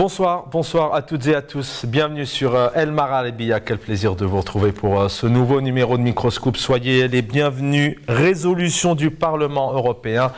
Bonsoir, bonsoir à toutes et à tous. Bienvenue sur El Marhaba. Quel plaisir de vous retrouver pour ce nouveau numéro de Microscope. Soyez les bienvenus. Résolution du Parlement européen.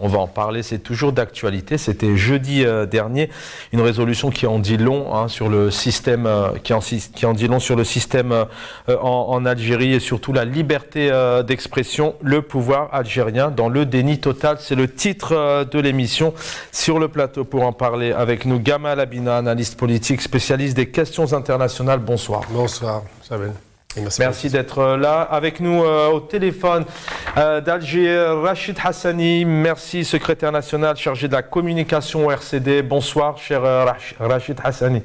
On va en parler, c'est toujours d'actualité. C'était jeudi dernier, une résolution qui en dit long sur le système, qui en dit long sur le système en Algérie et surtout la liberté d'expression, le pouvoir algérien dans le déni total. C'est le titre de l'émission. Sur le plateau pour en parler avec nous, Gamal Abina, analyste politique, spécialiste des questions internationales. Bonsoir. Bonsoir, Sabine. Merci d'être là. Avec nous au téléphone d'Alger, Rachid Hassani. Merci, secrétaire national chargé de la communication au RCD. Bonsoir, cher Rachid Hassani.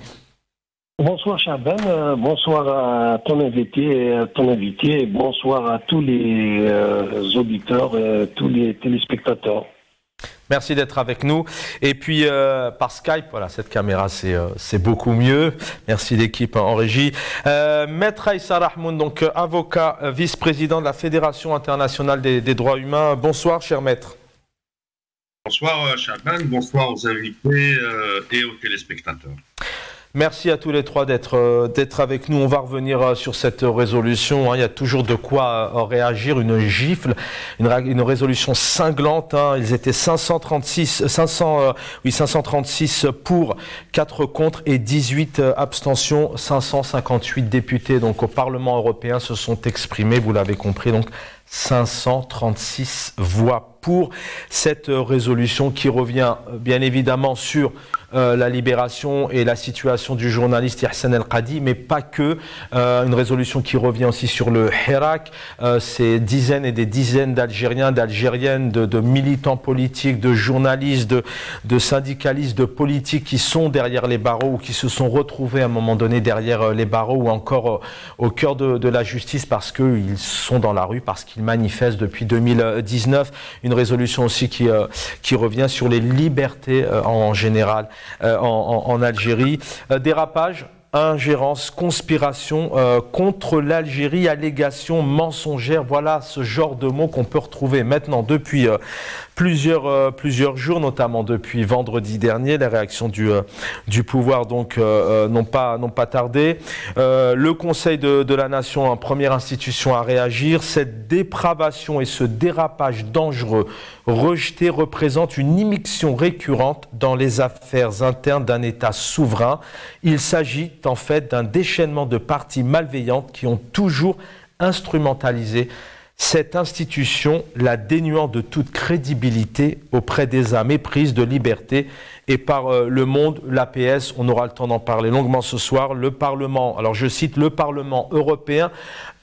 Bonsoir, Chaban. Bonsoir à ton invité, et bonsoir à tous les auditeurs, tous les téléspectateurs. Merci d'être avec nous. Et puis par Skype, voilà, cette caméra c'est beaucoup mieux. Merci l'équipe en régie. Maître Aïssa Rahmoun, donc avocat, vice-président de la Fédération internationale des droits humains. Bonsoir, cher maître. Bonsoir, Chaban. Bonsoir aux invités et aux téléspectateurs. Merci à tous les trois d'être avec nous. On va revenir sur cette résolution. Il y a toujours de quoi réagir. Une gifle, une résolution cinglante. Ils étaient 536 pour, 4 contre et 18 abstentions. 558 députés donc au Parlement européen se sont exprimés. Vous l'avez compris, donc 536 voix pour cette résolution qui revient bien évidemment sur la libération et la situation du journaliste Yahsen El-Qadi, mais pas que. Une résolution qui revient aussi sur le Hirak. Ces dizaines et des dizaines d'Algériens, d'Algériennes, de militants politiques, de journalistes, de syndicalistes, de politiques qui sont derrière les barreaux ou qui se sont retrouvés à un moment donné derrière les barreaux ou encore au cœur de la justice parce qu'ils sont dans la rue, parce qu'ils manifestent depuis 2019. Une résolution aussi qui revient sur les libertés en général en Algérie. Dérapage, ingérence, conspiration contre l'Algérie, allégation mensongère. Voilà ce genre de mots qu'on peut retrouver maintenant depuis plusieurs jours, notamment depuis vendredi dernier. Les réactions du pouvoir donc n'ont pas tardé. Le Conseil de la Nation, première institution à réagir. Cette dépravation et ce dérapage dangereux rejeté représente une immixtion récurrente dans les affaires internes d'un État souverain. Il s'agit en fait d'un déchaînement de parties malveillantes qui ont toujours instrumentalisé cette institution, la dénuant de toute crédibilité auprès des âmes éprises de liberté et par le monde, l'APS. On aura le temps d'en parler longuement ce soir. Le Parlement, alors je cite, le Parlement européen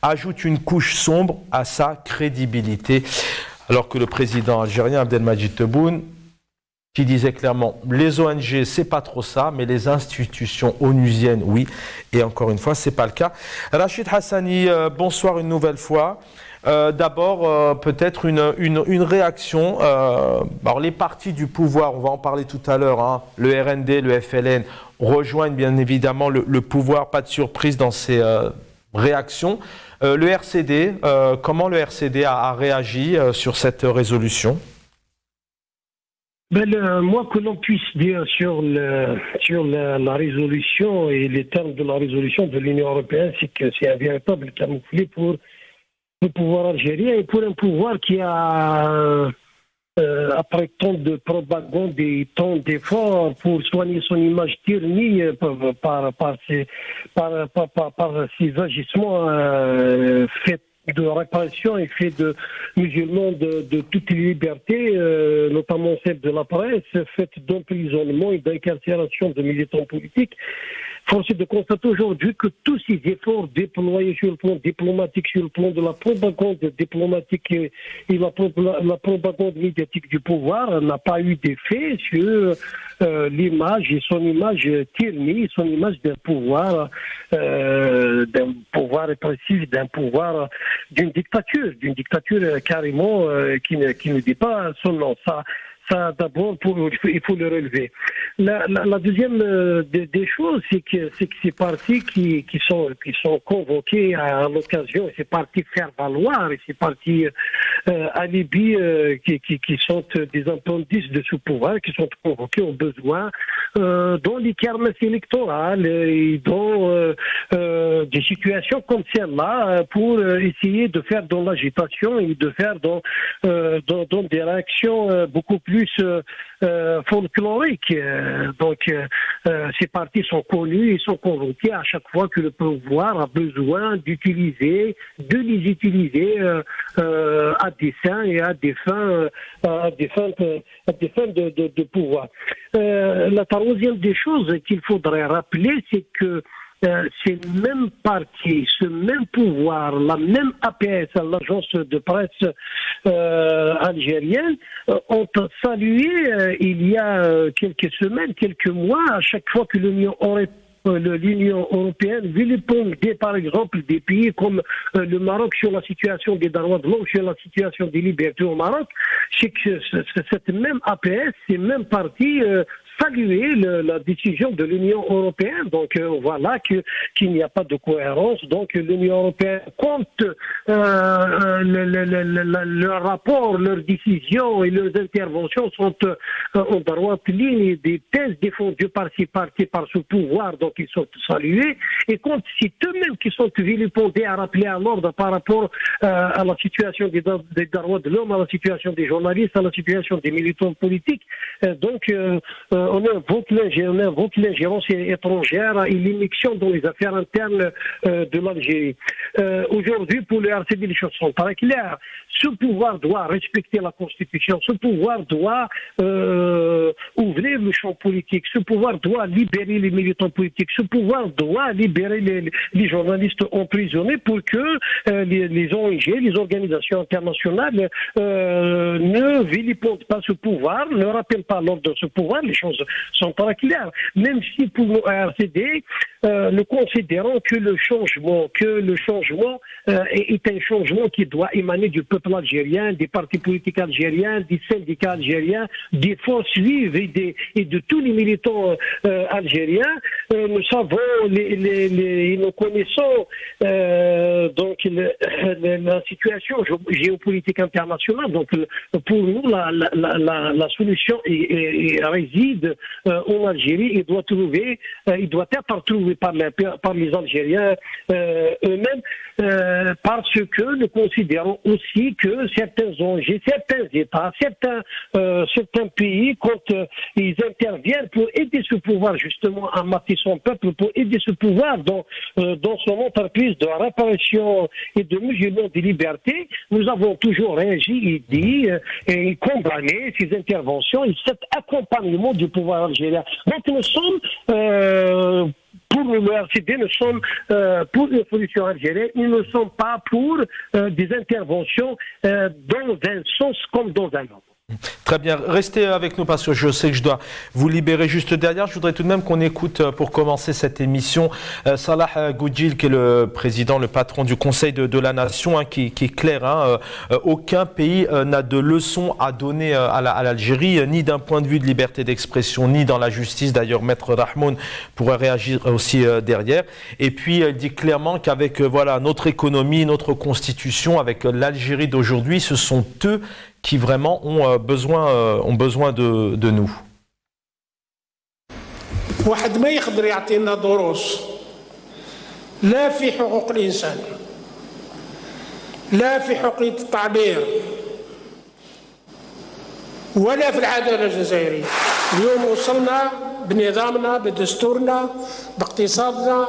ajoute une couche sombre à sa crédibilité. Alors que le président algérien Abdelmadjid Tebboune, qui disait clairement les ONG c'est pas trop ça, mais les institutions onusiennes oui, et encore une fois c'est pas le cas. Rachid Hassani, bonsoir une nouvelle fois. D'abord peut-être une réaction. Alors les partis du pouvoir, on va en parler tout à l'heure, le RND, le FLN rejoignent bien évidemment le pouvoir, pas de surprise dans ces réactions. Le RCD, comment le RCD a réagi sur cette résolution? Moi, que l'on puisse dire sur la résolution et les termes de la résolution de l'Union européenne, c'est que c'est un véritable camouflet pour le pouvoir algérien et pour un pouvoir qui a, après tant de propagande et tant d'efforts pour soigner son image ternie par ses agissements faits de répression et fait de musulmans de toutes les libertés, notamment celle de la presse, faite d'emprisonnement et d'incarcération de militants politiques. Force est de constater aujourd'hui que tous ces efforts déployés sur le plan diplomatique, sur le plan de la propagande diplomatique et la propagande médiatique du pouvoir n'a pas eu d'effet sur l'image et son image ternie, son image d'un pouvoir répressif, d'un pouvoir d'une dictature carrément qui ne dit pas son nom. Ça d'abord, il faut le relever. La deuxième des choses, c'est que ces partis qui sont convoqués à l'occasion, ces partis faire valoir, et ces partis à Libye qui sont des appendices de ce pouvoir, qui sont convoqués au besoin dans les kermesses électorales et dans des situations comme celle-là pour essayer de faire dans l'agitation et de faire dans des réactions beaucoup plus folkloriques. Donc ces partis sont connus, ils sont convoqués à chaque fois que le pouvoir a besoin de les utiliser à dessein et à des fins de pouvoir. La troisième des choses qu'il faudrait rappeler, c'est que ces mêmes partis, ce même pouvoir, la même APS, l'agence de presse algérienne, ont salué il y a quelques semaines, quelques mois, à chaque fois que l'Union européenne vilipendait par exemple des pays comme le Maroc sur la situation des droits de l'homme, sur la situation des libertés au Maroc, c'est que cette même APS, ces mêmes partis saluer la décision de l'Union européenne. Donc voilà qu'il n'y a pas de cohérence. Donc l'Union européenne compte leur rapport, leurs décisions et leurs interventions sont en droite ligne des thèses défendues par ces partis, par ce pouvoir. Donc ils sont salués. Et quand c'est eux-mêmes qui sont vilipendés à rappeler à l'ordre par rapport à la situation des droits de l'homme, à la situation des journalistes, à la situation des militants politiques. Donc on invoque l'ingérence étrangère et l'immixtion dans les affaires internes de l'Algérie. Aujourd'hui, pour le RCD, les choses sont très claires. Ce pouvoir doit respecter la Constitution, ce pouvoir doit ouvrir le champ politique, ce pouvoir doit libérer les militants politiques, ce pouvoir doit libérer les journalistes emprisonnés pour que les ONG, les organisations internationales ne vilipendent pas ce pouvoir, ne rappellent pas l'ordre de ce pouvoir. Les choses sont très claires. Même si pour nous, RCD, nous considérons que le changement est un changement qui doit émaner du peuple algérien, des partis politiques algériens, des syndicats algériens, des forces vives et de tous les militants algériens. Nous savons, nous connaissons donc la situation géopolitique internationale. Donc pour nous, la solution réside en Algérie. Il doit être trouvé par les Algériens eux-mêmes, parce que nous considérons aussi que certains ONG, certains États, certains pays, quand ils interviennent pour aider ce pouvoir justement à mater son peuple, pour aider ce pouvoir dans son entreprise de réparation et de musulmans des libertés, nous avons toujours réagi et dit et condamné ces interventions et cet accompagnement du pouvoir algérien. Donc nous sommes pour le RCD, nous sommes pour une solution algérienne, nous ne sommes pas pour des interventions dans un sens comme dans un autre. Très bien, restez avec nous parce que je sais que je dois vous libérer juste derrière. Je voudrais tout de même qu'on écoute pour commencer cette émission Salah Goudjil, qui est le président, le patron du Conseil de la Nation, qui est clair. Aucun pays n'a de leçons à donner à l'Algérie, ni d'un point de vue de liberté d'expression, ni dans la justice. D'ailleurs, Maître Rahmoun pourrait réagir aussi derrière. Et puis, il dit clairement qu'avec notre économie, notre constitution, avec l'Algérie d'aujourd'hui, ce sont eux qui vraiment ont besoin de nous. واحد ما يقدر يعطينا دروس لا في حقوق الإنسان لا في حرية التعبير ولا في العدالة الجزائرية. اليوم وصلنا بنظامنا بدستورنا باقتصادنا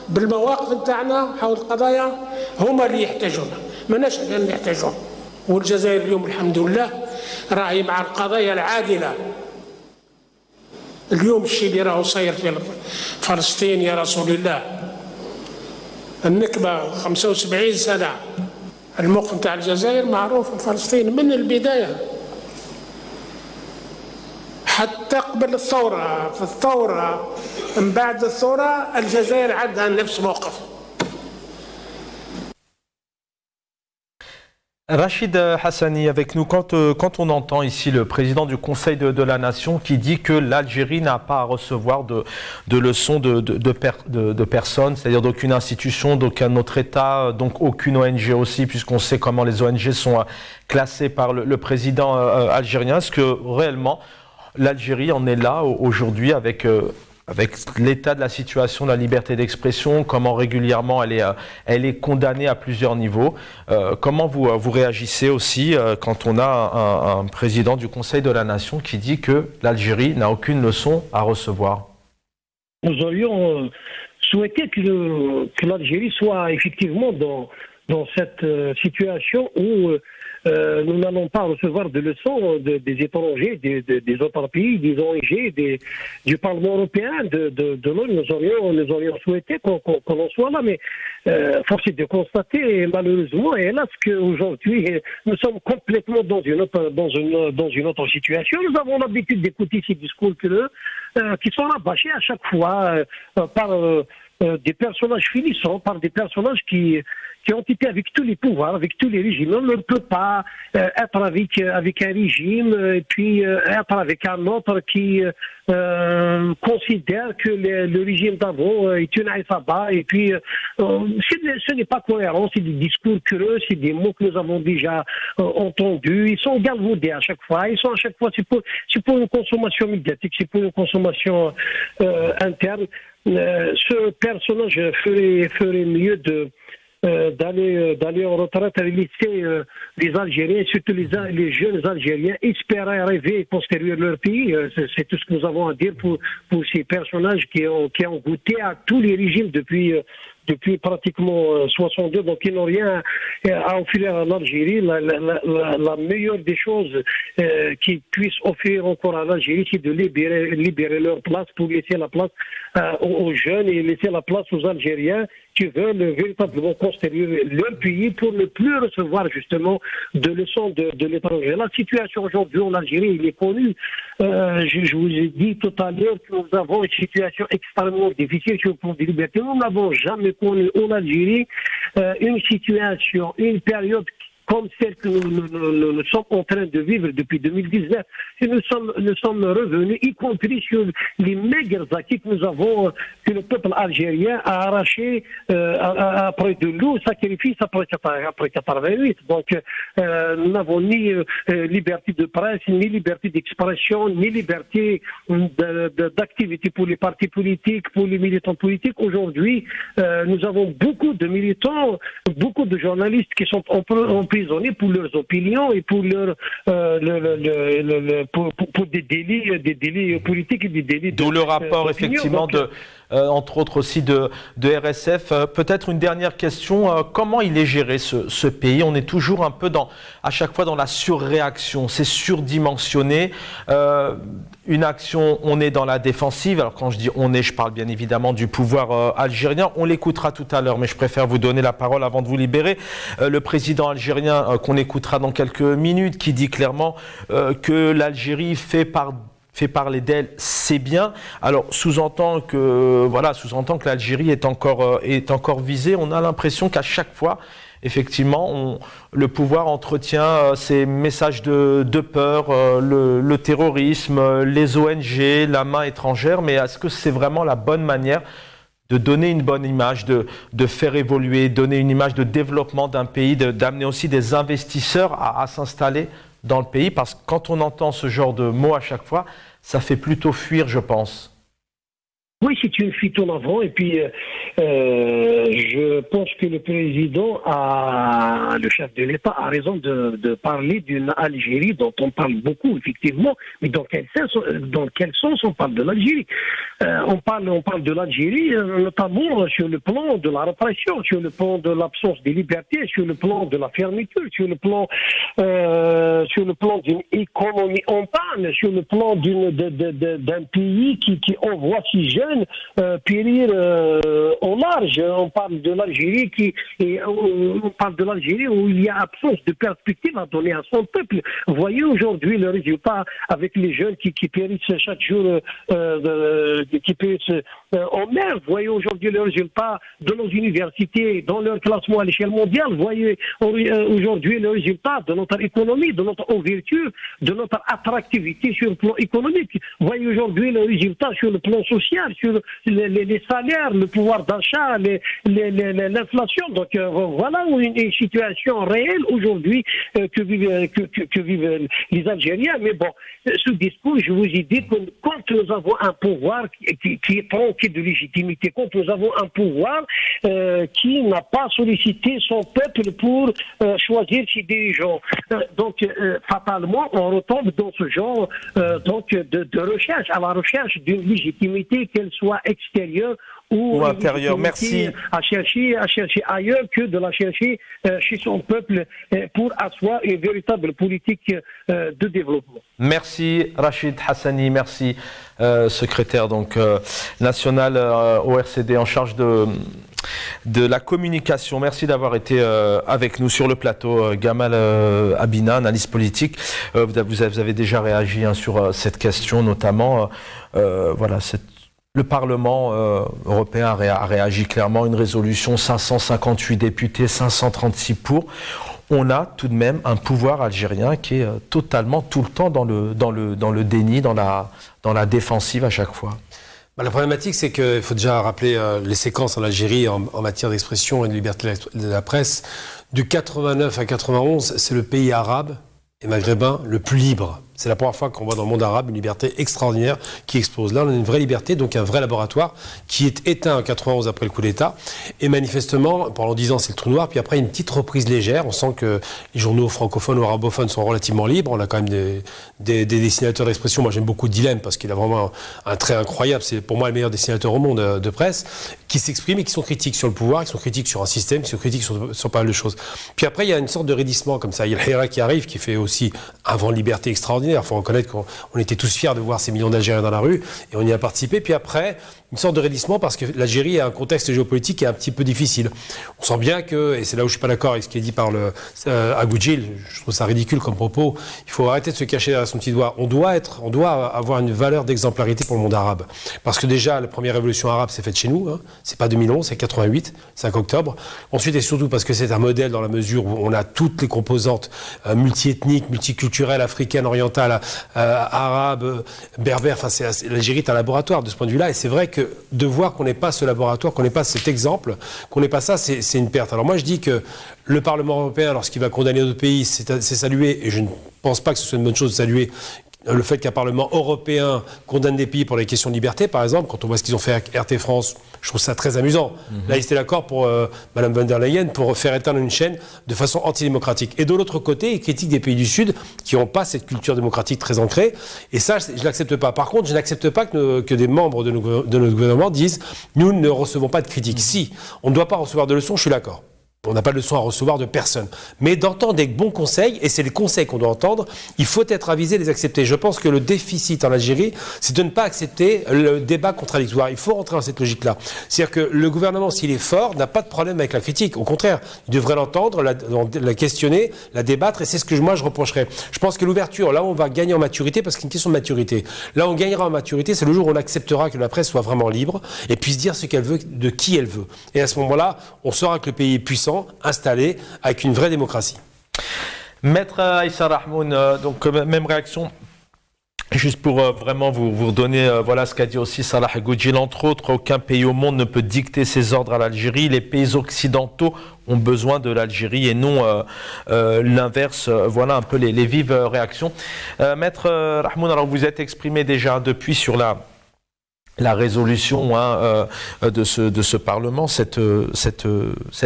بالمواقف نتاعنا حول القضايا هما اللي يحتاجونا، ماناش احنا اللي نحتاجوهم. والجزائر اليوم الحمد لله راهي مع القضايا العادلة. اليوم الشيء اللي راهو صاير في فلسطين يا رسول الله، النكبة 75 سنة، الموقف نتاع الجزائر معروف في فلسطين من البداية حتى قبل الثورة. في الثورة من بعد الثورة الجزائر عندها نفس موقف. Rachid Hassani avec nous. Quand on entend ici le président du Conseil de la Nation qui dit que l'Algérie n'a pas à recevoir de leçons de personnes, c'est-à-dire d'aucune institution, d'aucun autre État, donc aucune ONG aussi, puisqu'on sait comment les ONG sont classées par le président algérien, est-ce que réellement l'Algérie en est là aujourd'hui avec l'état de la situation de la liberté d'expression, comment régulièrement elle est condamnée à plusieurs niveaux. Comment vous réagissez aussi quand on a un président du Conseil de la Nation qui dit que l'Algérie n'a aucune leçon à recevoir? Nous aurions souhaité que l'Algérie soit effectivement dans cette situation où nous n'allons pas recevoir de leçons des étrangers, des autres pays, des ONG, du Parlement européen, de l'ONU. Nous aurions souhaité qu'on en soit là, mais force est de constater, malheureusement, et hélas, qu'aujourd'hui, nous sommes complètement dans une autre situation. Nous avons l'habitude d'écouter ces discours qui sont rabâchés à chaque fois par des personnages finissants, par des personnages qui ont été avec tous les pouvoirs, avec tous les régimes. On ne peut pas être avec un régime et puis être avec un autre qui considère que le régime d'avant est une aïsaba. Et puis, ce n'est pas cohérent, c'est des discours creux, c'est des mots que nous avons déjà entendus. Ils sont galvaudés à chaque fois. C'est pour une consommation médiatique, c'est pour une consommation interne. Ce personnage ferait mieux d'aller en retraite et laisser les Algériens, surtout les jeunes Algériens, espérer, rêver et construire leur pays. C'est tout ce que nous avons à dire pour ces personnages qui ont goûté à tous les régimes depuis pratiquement 62, donc ils n'ont rien à offrir à l'Algérie. La meilleure des choses qu'ils puissent offrir encore à l'Algérie, c'est de libérer leur place pour laisser la place aux jeunes et laisser la place aux Algériens qui veulent véritablement construire leur pays pour ne plus recevoir justement de leçons de l'étranger. La situation aujourd'hui en Algérie, il est connue. Je vous ai dit tout à l'heure que nous avons une situation extrêmement difficile sur le plan des libertés. Nous n'avons jamais connu en Algérie une situation, une période comme celle que nous sommes en train de vivre depuis 2019. Et nous sommes revenus, y compris sur les maigres acquis que nous avons, que le peuple algérien a arraché après de lourds sacrifices après 88. Donc, nous n'avons ni liberté de presse, ni liberté d'expression, ni liberté d'activité pour les partis politiques, pour les militants politiques. Aujourd'hui, nous avons beaucoup de militants, beaucoup de journalistes qui sont emprisonnés pour leurs opinions et pour pour des délits politiques et des délits. D'où le rapport effectivement entre autres aussi de RSF. Peut-être une dernière question. Comment il est géré ce pays? On est toujours un peu à chaque fois dans la surréaction. C'est surdimensionné. Une action, on est dans la défensive. Alors quand je dis on est, je parle bien évidemment du pouvoir algérien. On l'écoutera tout à l'heure, mais je préfère vous donner la parole avant de vous libérer. Le président algérien qu'on écoutera dans quelques minutes, qui dit clairement que l'Algérie fait parler d'elle, c'est bien. Alors sous-entend que l'Algérie est encore visée. On a l'impression qu'à chaque fois, effectivement, le pouvoir entretient ces messages de peur, le terrorisme, les ONG, la main étrangère. Mais est-ce que c'est vraiment la bonne manière de donner une bonne image, de faire évoluer, donner une image de développement d'un pays, d'amener aussi des investisseurs à s'installer dans le pays? Parce que quand on entend ce genre de mots à chaque fois, ça fait plutôt fuir, je pense. Oui, c'est une fuite en avant. Et puis, je pense que le président, le chef de l'État, a raison de parler d'une Algérie dont on parle beaucoup, effectivement. Mais dans quel sens on parle de l'Algérie? On parle de l'Algérie, notamment sur le plan de la répression, sur le plan de l'absence de liberté, sur le plan de la fermeture, sur le plan d'une économie en panne, sur le plan d'un pays qui envoie si jeune jeunes périr au large. On parle de l'Algérie on parle de l'Algérie où il y a absence de perspective à donner à son peuple. Vous voyez aujourd'hui le résultat avec les jeunes qui périssent chaque jour, qui périssent en mer. Vous voyez aujourd'hui le résultat de nos universités dans leur classement à l'échelle mondiale. Vous voyez aujourd'hui le résultat de notre économie, de notre ouverture, de notre attractivité sur le plan économique. Vous voyez aujourd'hui le résultat sur le plan social, sur les salaires, le pouvoir d'achat, l'inflation. Donc voilà une situation réelle aujourd'hui que vivent les Algériens. Mais bon, ce discours, je vous ai dit que quand nous avons un pouvoir qui est tronqué de légitimité, quand nous avons un pouvoir qui n'a pas sollicité son peuple pour choisir ses dirigeants. Donc fatalement, on retombe dans ce genre de recherche, à la recherche d'une légitimité, qu'elle soit extérieure ou intérieur. Merci. À chercher ailleurs que de la chercher chez son peuple pour asseoir une véritable politique de développement. Merci Rachid Hassani, merci secrétaire national au RCD en charge de la communication. Merci d'avoir été avec nous sur le plateau. Gamal Abina, analyste politique. Vous avez déjà réagi sur cette question, notamment le Parlement européen a réagi clairement. Une résolution, 558 députés, 536 pour. On a tout de même un pouvoir algérien qui est totalement tout le temps dans le déni, dans la défensive à chaque fois. La problématique, c'est qu'il faut déjà rappeler les séquences en Algérie en matière d'expression et de liberté de la presse. De 89 à 91, c'est le pays arabe et maghrébin le plus libre. C'est la première fois qu'on voit dans le monde arabe une liberté extraordinaire qui explose. Là, on a une vraie liberté, donc un vrai laboratoire qui est éteint en 91 après le coup d'État. Et manifestement, pendant 10 ans, c'est le trou noir. Puis après, une petite reprise légère. On sent que les journaux francophones ou arabophones sont relativement libres. On a quand même des dessinateurs d'expression. Moi, j'aime beaucoup Dilem parce qu'il a vraiment un trait incroyable. C'est pour moi le meilleur dessinateur au monde de presse, qui s'expriment et qui sont critiques sur le pouvoir, qui sont critiques sur un système, qui sont critiques sur pas mal de choses. Puis après, il y a une sorte de raidissement comme ça. Il y a le Hera qui arrive, qui fait aussi un vent de liberté extraordinaire. Il faut reconnaître qu'on était tous fiers de voir ces millions d'Algériens dans la rue et on y a participé. Puis après, une sorte de raidissement parce que l'Algérie a un contexte géopolitique qui est un petit peu difficile. On sent bien que, et c'est là où je suis pas d'accord avec ce qui est dit par Agoudjil, je trouve ça ridicule comme propos, il faut arrêter de se cacher derrière son petit doigt. On doit avoir une valeur d'exemplarité pour le monde arabe. Parce que déjà, la première révolution arabe s'est faite chez nous, hein. C'est pas 2011, c'est 88, 5 octobre. Ensuite, et surtout parce que c'est un modèle dans la mesure où on a toutes les composantes multiethniques, multiculturelles, africaines, orientales, arabes, berbères. Enfin, l'Algérie est un laboratoire de ce point de vue-là. Et c'est vrai que de voir qu'on n'est pas ce laboratoire, qu'on n'est pas cet exemple, qu'on n'est pas ça, c'est une perte. Alors moi, je dis que le Parlement européen, lorsqu'il va condamner d'autres pays, c'est salué, et je ne pense pas que ce soit une bonne chose de saluer le fait qu'un Parlement européen condamne des pays pour les questions de liberté, par exemple, quand on voit ce qu'ils ont fait avec RT France, je trouve ça très amusant. Là, ils étaient d'accord pour Mme von der Leyen pour faire éteindre une chaîne de façon antidémocratique. Et de l'autre côté, ils critiquent des pays du Sud qui n'ont pas cette culture démocratique très ancrée. Et ça, je ne l'accepte pas. Par contre, je n'accepte pas que des membres de notre gouvernement disent « nous ne recevons pas de critiques ». Si, on ne doit pas recevoir de leçons, je suis d'accord. On n'a pas de leçon à recevoir de personne. Mais d'entendre des bons conseils, et c'est les conseils qu'on doit entendre, il faut être avisé de les accepter. Je pense que le déficit en Algérie, c'est de ne pas accepter le débat contradictoire. Il faut rentrer dans cette logique-là. C'est-à-dire que le gouvernement, s'il est fort, n'a pas de problème avec la critique. Au contraire, il devrait l'entendre, la questionner, la débattre, et c'est ce que moi je reprocherais. Je pense que l'ouverture, là où on va gagner en maturité, parce que c'est une question de maturité, là où on gagnera en maturité, c'est le jour où on acceptera que la presse soit vraiment libre et puisse dire ce qu'elle veut, de qui elle veut. Et à ce moment-là, on saura que le pays est puissant, installé avec une vraie démocratie. Maître Aïssa Rahmoun, donc même réaction. Juste pour vraiment vous redonner voilà ce qu'a dit aussi Salah Agoudjil, entre autres, aucun pays au monde ne peut dicter ses ordres à l'Algérie. Les pays occidentaux ont besoin de l'Algérie et non l'inverse. Voilà un peu les vives réactions. Maître Rahmoun, alors vous êtes exprimé déjà depuis sur la résolution de ce Parlement, cette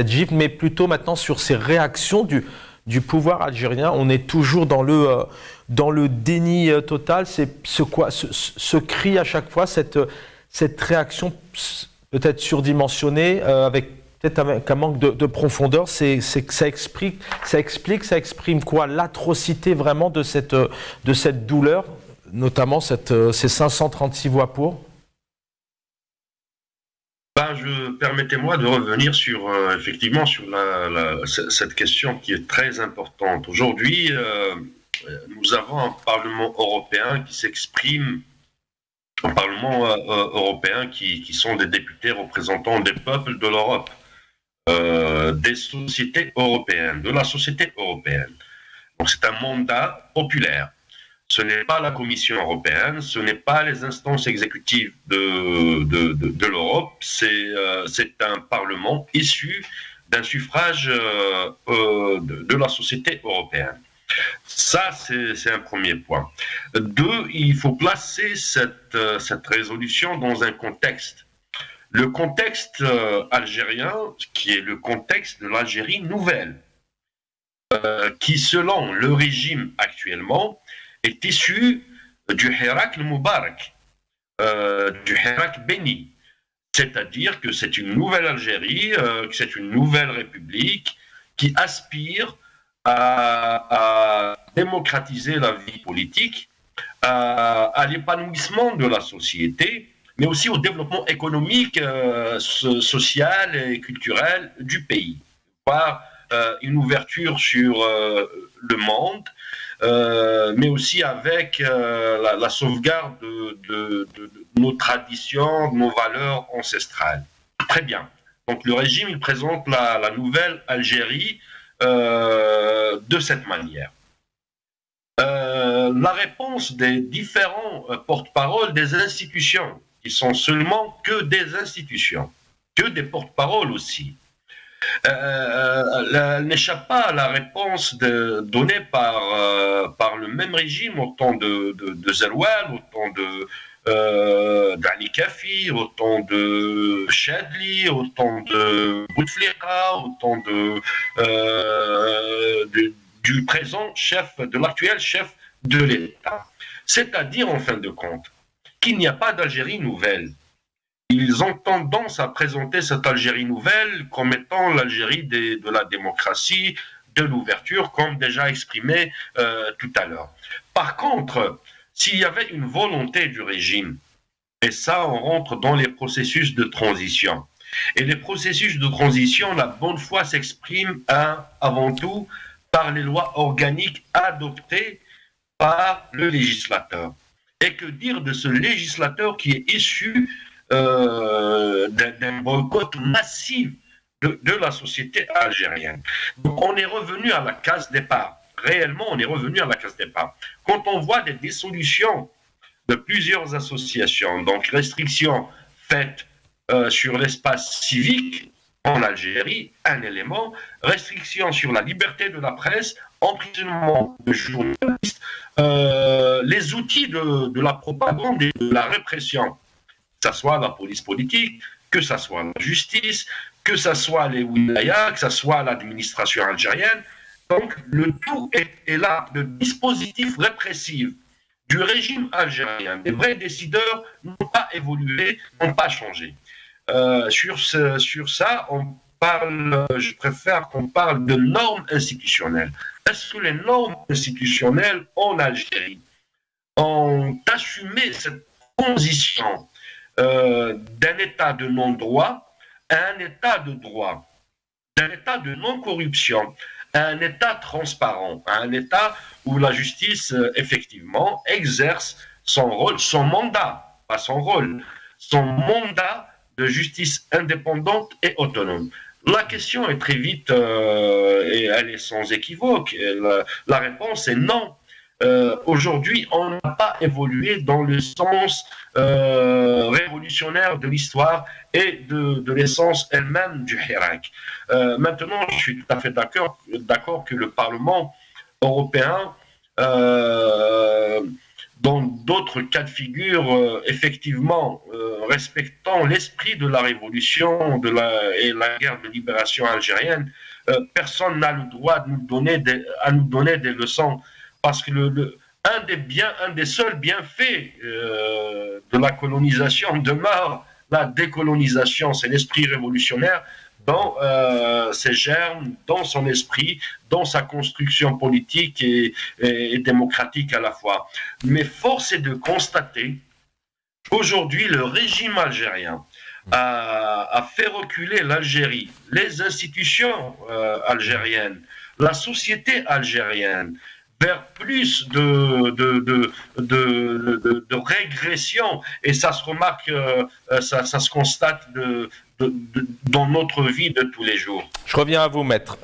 gifle, mais plutôt maintenant sur ces réactions du pouvoir algérien. On est toujours dans le déni total. C'est ce cri à chaque fois, cette réaction peut-être surdimensionnée, avec peut-être un manque de profondeur. Ça exprime quoi? L'atrocité vraiment de cette douleur, notamment ces 536 voix pour. permettez-moi de revenir sur effectivement sur cette question qui est très importante. Aujourd'hui, nous avons un Parlement européen qui s'exprime, un Parlement européen qui sont des députés représentants des peuples de l'Europe, des sociétés européennes, de la société européenne. Donc c'est un mandat populaire. Ce n'est pas la Commission européenne, ce n'est pas les instances exécutives de l'Europe, c'est un Parlement issu d'un suffrage de la société européenne. Ça, c'est un premier point. Deux, il faut placer cette résolution dans un contexte. Le contexte algérien, qui est le contexte de l'Algérie nouvelle, qui, selon le régime actuellement, est issu du Hirak al-Mubarak, du Hirak béni. C'est-à-dire que c'est une nouvelle Algérie, que c'est une nouvelle république qui aspire à démocratiser la vie politique, à l'épanouissement de la société, mais aussi au développement économique, social et culturel du pays. Par une ouverture sur le monde, mais aussi avec la sauvegarde de nos traditions, de nos valeurs ancestrales. Très bien. Donc le régime, il présente la nouvelle Algérie de cette manière. La réponse des différents porte-paroles des institutions, qui sont seulement que des institutions, que des porte-paroles aussi, n'échappe pas à la réponse donnée par le même régime au temps de Zeroual, au temps d'Ali Kafi, au temps de Chadli, au temps de Bouteflika, au temps du présent chef, de l'actuel chef de l'État. C'est-à-dire, en fin de compte, qu'il n'y a pas d'Algérie nouvelle. Ils ont tendance à présenter cette Algérie nouvelle comme étant l'Algérie de la démocratie, de l'ouverture, comme déjà exprimé tout à l'heure. Par contre, s'il y avait une volonté du régime, et ça, on rentre dans les processus de transition. Et les processus de transition, la bonne foi s'exprime avant tout par les lois organiques adoptées par le législateur. Et que dire de ce législateur qui est issu d'un boycott massif de la société algérienne. Donc on est revenu à la case départ. Réellement, on est revenu à la case départ. Quand on voit des dissolutions de plusieurs associations, donc restrictions faites sur l'espace civique en Algérie, un élément, restrictions sur la liberté de la presse, emprisonnement de journalistes, les outils de la propagande et de la répression, que ce soit la police politique, que ce soit la justice, que ce soit les wilayas, que ce soit l'administration algérienne. Donc, le tout est là. Le dispositif répressif du régime algérien, les vrais décideurs n'ont pas évolué, n'ont pas changé. Sur ça, on parle, je préfère qu'on parle de normes institutionnelles. Est-ce que les normes institutionnelles en Algérie ont assumé cette transition d'un état de non-droit à un état de droit, d'un état de non-corruption à un état transparent, à un état où la justice, effectivement, exerce son rôle, son mandat, pas son rôle, son mandat de justice indépendante et autonome. La question est très vite, et elle est sans équivoque, la réponse est non. Aujourd'hui, on n'a pas évolué dans le sens révolutionnaire de l'histoire et de l'essence elle-même du Hirak. Maintenant, je suis tout à fait d'accord que le Parlement européen, dans d'autres cas de figure, effectivement, respectant l'esprit de la révolution et la guerre de libération algérienne, personne n'a le droit de nous donner des leçons. Parce que un des seuls bienfaits de la colonisation demeure la décolonisation. C'est l'esprit révolutionnaire dans ses germes, dans son esprit, dans sa construction politique et démocratique à la fois. Mais force est de constater qu'aujourd'hui, le régime algérien a fait reculer l'Algérie, les institutions algériennes, la société algérienne, vers plus de régression. Et ça se remarque, ça se constate dans notre vie de tous les jours. Je reviens à vous, maître.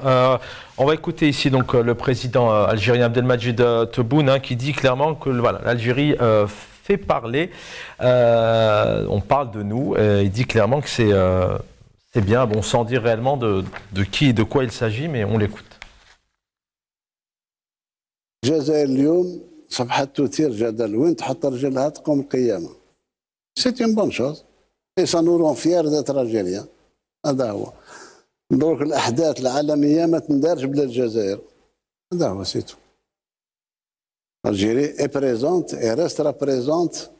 On va écouter ici donc le président algérien Abdelmadjid Tebboune qui dit clairement que voilà, l'Algérie fait parler. On parle de nous. Il dit clairement que c'est bien, bon, sans dire réellement de qui et de quoi il s'agit, mais on l'écoute. الجزائر اليوم صبحت تثير جدل وين تحط رجلها تقوم القيامه. سيت اون بون شوز اي سا نو رون فيير ديتر الجيريان. هذا هو. دروك الاحداث العالميه ما تندارش بلا الجزائر. هذا هو سيتو. الجيري اي بريزونت اي ريسترا بريزونت.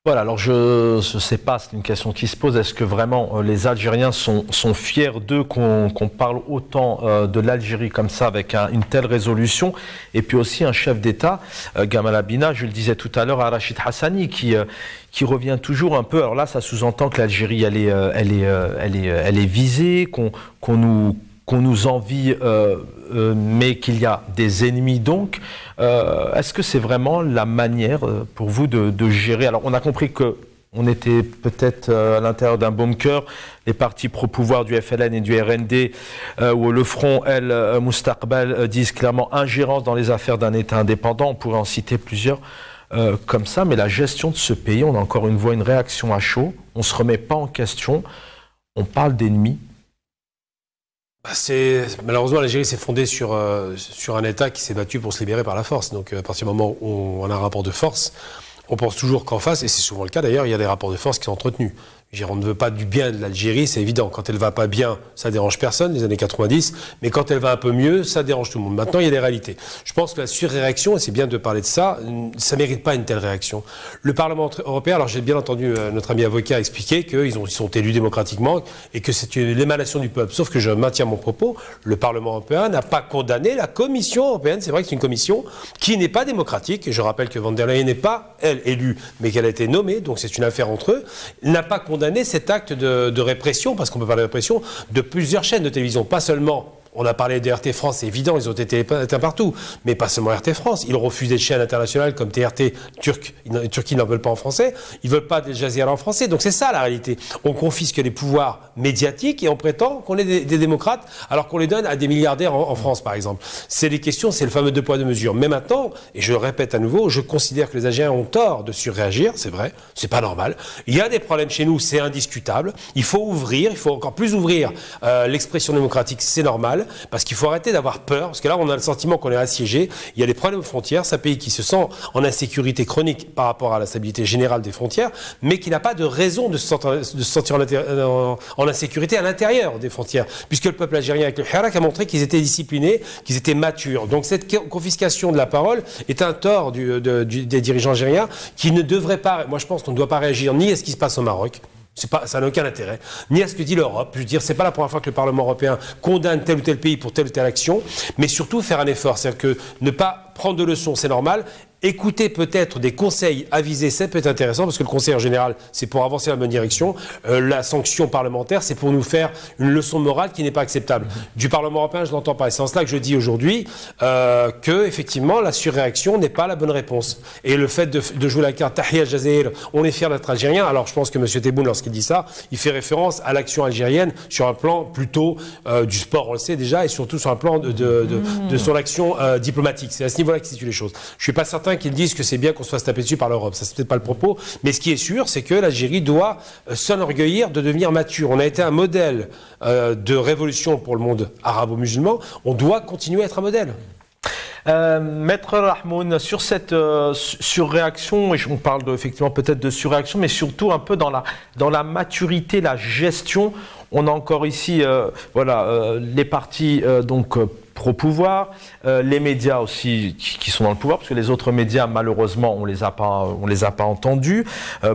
Voilà, alors je ne sais pas, c'est une question qui se pose. Est-ce que vraiment les Algériens sont fiers d'eux qu'on parle autant de l'Algérie comme ça avec une telle résolution? Et puis aussi un chef d'État, Gamal Abina, je le disais tout à l'heure, à Rachid Hassani, qui revient toujours un peu. Alors là, ça sous-entend que l'Algérie, elle est visée, qu'on nous envie, mais qu'il y a des ennemis donc. Est-ce que c'est vraiment la manière pour vous de gérer? Alors on a compris qu'on était peut-être à l'intérieur d'un bunker, les partis pro-pouvoir du FLN et du RND, où le Front El Moustaqbal disent clairement ingérence dans les affaires d'un État indépendant. On pourrait en citer plusieurs comme ça, mais la gestion de ce pays, on a encore une réaction à chaud, on ne se remet pas en question, on parle d'ennemis. Malheureusement, l'Algérie s'est fondée sur un État qui s'est battu pour se libérer par la force. Donc, à partir du moment où on a un rapport de force, on pense toujours qu'en face, et c'est souvent le cas d'ailleurs, il y a des rapports de force qui sont entretenus. On ne veut pas du bien de l'Algérie, c'est évident. Quand elle va pas bien, ça dérange personne, les années 90. Mais quand elle va un peu mieux, ça dérange tout le monde. Maintenant, il y a des réalités. Je pense que la surréaction, et c'est bien de parler de ça, ça mérite pas une telle réaction. Le Parlement européen, alors j'ai bien entendu notre ami avocat expliquer qu'ils sont élus démocratiquement et que c'est l'émanation du peuple. Sauf que je maintiens mon propos, le Parlement européen n'a pas condamné la Commission européenne. C'est vrai que c'est une commission qui n'est pas démocratique. Et je rappelle que Van der Leyen n'est pas, elle, élue, mais qu'elle a été nommée. Donc c'est une affaire entre eux. Elle n'a pas condamné cet acte de répression, parce qu'on peut parler de répression, de plusieurs chaînes de télévision, pas seulement. On a parlé de RT France, c'est évident, ils ont été éteints partout, mais pas seulement RT France. Ils refusent des chaînes internationales comme TRT turc. Turquie n'en veulent pas en français. Ils veulent pas des Jazeera en français. Donc c'est ça la réalité. On confisque les pouvoirs médiatiques et on prétend qu'on est des démocrates, alors qu'on les donne à des milliardaires en France, par exemple. C'est les questions, c'est le fameux 2 poids 2 mesures. Mais maintenant, et je le répète à nouveau, je considère que les Algériens ont tort de surréagir. C'est vrai, c'est pas normal. Il y a des problèmes chez nous, c'est indiscutable. Il faut ouvrir, il faut encore plus ouvrir l'expression démocratique, c'est normal. Parce qu'il faut arrêter d'avoir peur, parce que là on a le sentiment qu'on est assiégé, il y a des problèmes aux frontières, c'est un pays qui se sent en insécurité chronique par rapport à la stabilité générale des frontières, mais qui n'a pas de raison de se sentir en insécurité à l'intérieur des frontières, puisque le peuple algérien avec le Hirak a montré qu'ils étaient disciplinés, qu'ils étaient matures. Donc cette confiscation de la parole est un tort des dirigeants algériens qui ne devraient pas, moi je pense qu'on ne doit pas réagir ni à ce qui se passe au Maroc, ça n'a aucun intérêt, ni à ce que dit l'Europe. Je veux dire, c'est pas la première fois que le Parlement européen condamne tel ou tel pays pour telle ou telle action, mais surtout faire un effort. C'est-à-dire que ne pas prendre de leçons, c'est normal. Écouter peut-être des conseils avisés, ça peut être intéressant, parce que le conseil en général, c'est pour avancer dans la bonne direction. La sanction parlementaire, c'est pour nous faire une leçon morale qui n'est pas acceptable. Du Parlement européen, je n'entends pas. Et c'est en cela que je dis aujourd'hui que, effectivement, la surréaction n'est pas la bonne réponse. Et le fait de jouer la carte Tahia al-Jazair, on est fiers d'être algérien. Alors, je pense que M. Tebboune, lorsqu'il dit ça, il fait référence à l'action algérienne sur un plan plutôt du sport, on le sait déjà, et surtout sur un plan de son action diplomatique. C'est à ce niveau-là qu'il situe les choses. Je suis pas certain qu'ils disent que c'est bien qu'on se fasse taper dessus par l'Europe. Ça, c'est peut-être pas le propos. Mais ce qui est sûr, c'est que l'Algérie doit s'enorgueillir de devenir mature. On a été un modèle de révolution pour le monde arabo-musulman. On doit continuer à être un modèle. Maître Rahmoun, sur cette surréaction, et on parle effectivement peut-être de surréaction, mais surtout un peu dans la maturité, la gestion. On a encore ici les partis donc pro-pouvoir, les médias aussi qui sont dans le pouvoir, parce que les autres médias, malheureusement, on les a pas entendus,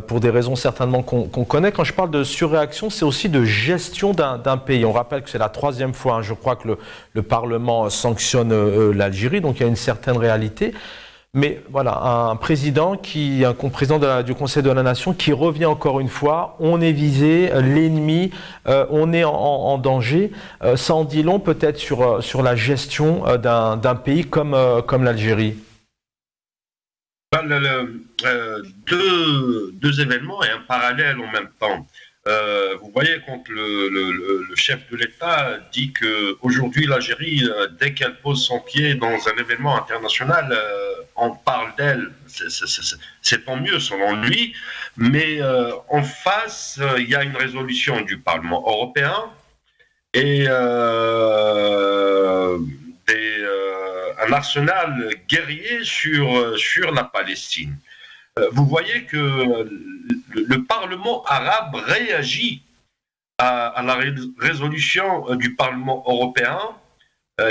pour des raisons certainement qu'on connaît. Quand je parle de surréaction, c'est aussi de gestion d'un pays. On rappelle que c'est la 3e fois, je crois, que le Parlement sanctionne l'Algérie, donc il y a une certaine réalité. Mais voilà, un président du Conseil de la Nation qui revient encore une fois, on est visé, l'ennemi, on est en danger. Ça en dit long peut-être sur la gestion d'un pays comme l'Algérie. Deux événements et un parallèle en même temps. Vous voyez, quand le chef de l'État dit qu'aujourd'hui l'Algérie, dès qu'elle pose son pied dans un événement international, on parle d'elle. C'est tant mieux selon lui, mais en face, il y a une résolution du Parlement européen et un arsenal guerrier sur la Palestine. Vous voyez que le Parlement arabe réagit à la résolution du Parlement européen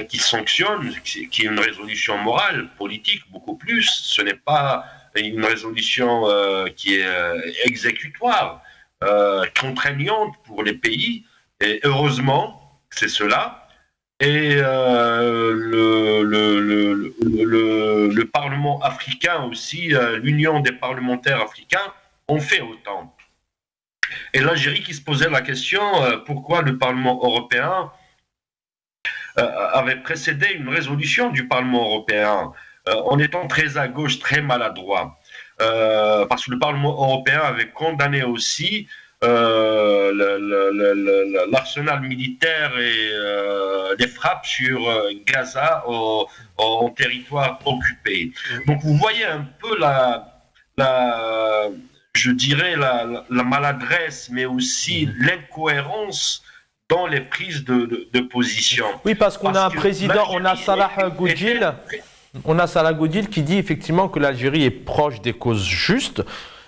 qui sanctionne, qui est une résolution morale, politique, beaucoup plus. Ce n'est pas une résolution qui est exécutoire, contraignante pour les pays. Et heureusement, c'est cela. Et le Parlement africain aussi, l'Union des parlementaires africains ont fait autant. Et l'Algérie qui se posait la question pourquoi le Parlement européen avait précédé une résolution du Parlement européen en étant très à gauche, très maladroit. Parce que le Parlement européen avait condamné aussi l'arsenal militaire et les frappes sur Gaza en territoire occupé. Donc vous voyez un peu je dirais la maladresse, mais aussi l'incohérence dans les prises de position. Oui, parce qu'on a un président, on a Salah Goudjil. On a Salah Goudjil qui dit effectivement que l'Algérie est proche des causes justes.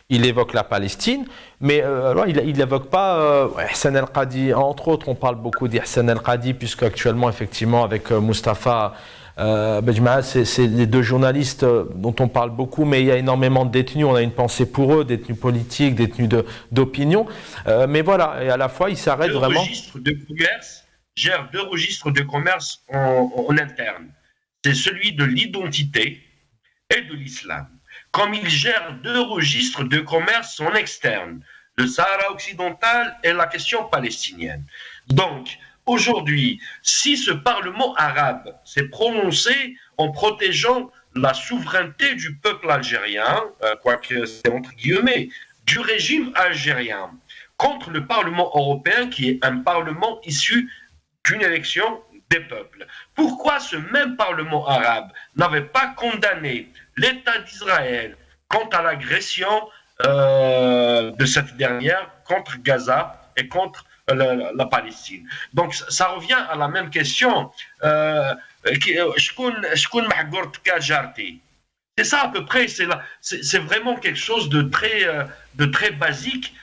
Il évoque la Palestine, mais alors il n'évoque pas Ihsan El-Qadi. Entre autres, on parle beaucoup d'Ihsan El-Qadi, puisque actuellement, effectivement, avec Moustapha Bejma, c'est les deux journalistes dont on parle beaucoup, mais il y a énormément de détenus. On a une pensée pour eux, détenus politiques, détenus d'opinion. Mais voilà, et à la fois, il s'arrête vraiment. Gère deux registres de commerce en interne. C'est celui de l'identité et de l'islam. Comme il gère deux registres de commerce en externe, le Sahara occidental et la question palestinienne. Donc, aujourd'hui, si ce Parlement arabe s'est prononcé en protégeant la souveraineté du peuple algérien, quoique c'est entre guillemets, du régime algérien, contre le Parlement européen qui est un Parlement issu d'une élection des peuples. Pourquoi ce même Parlement arabe n'avait pas condamné l'État d'Israël quant à l'agression de cette dernière contre Gaza et contre la Palestine? Donc ça revient à la même question. C'est ça à peu près, c'est vraiment quelque chose de très basique.